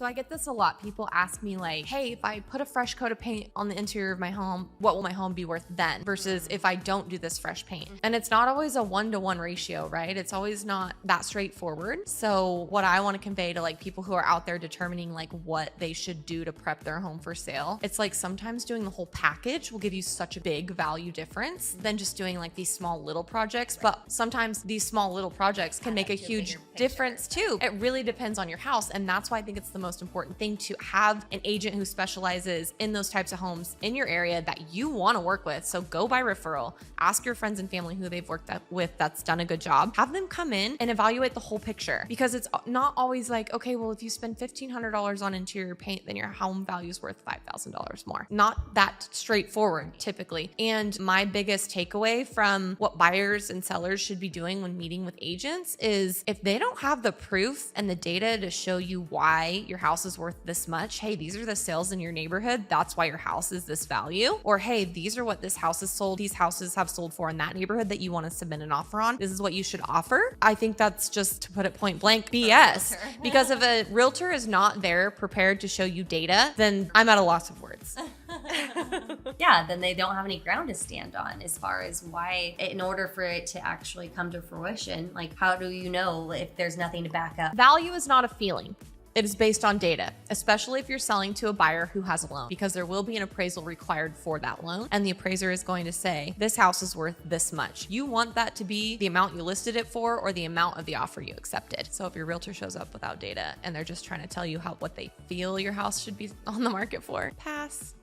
So I get this a lot. People ask me like, hey, if I put a fresh coat of paint on the interior of my home, what will my home be worth then? Versus if I don't do this fresh paint. And it's not always a 1-to-1 ratio, right? It's always not that straightforward. So what I want to convey to like people who are out there determining like what they should do to prep their home for sale, it's like sometimes doing the whole package will give you such a big value difference than just doing like these small little projects. But sometimes these small little projects can make a huge difference too. It really depends on your house. And that's why I think it's the most important thing to have an agent who specializes in those types of homes in your area that you want to work with. So go by referral, ask your friends and family who they've worked with that's done a good job, have them come in and evaluate the whole picture, because it's not always like, okay, well, if you spend $1,500 on interior paint, then your home value is worth $5,000 more. Not that straightforward typically. And my biggest takeaway from what buyers and sellers should be doing when meeting with agents is if they don't have the proof and the data to show you why your house is worth this much. Hey, these are the sales in your neighborhood. That's why your house is this value. Or hey, these are what this house is sold. These houses have sold for in that neighborhood that you want to submit an offer on. This is what you should offer. I think that's just, to put it point blank, BS. Because if a realtor is not there prepared to show you data, then I'm at a loss of words. Yeah, then they don't have any ground to stand on as far as why, in order for it to actually come to fruition, like how do you know if there's nothing to back up? Value is not a feeling. It is based on data, especially if you're selling to a buyer who has a loan, because there will be an appraisal required for that loan. And the appraiser is going to say, this house is worth this much. You want that to be the amount you listed it for or the amount of the offer you accepted. So if your realtor shows up without data and they're just trying to tell you what they feel your house should be on the market for, pass.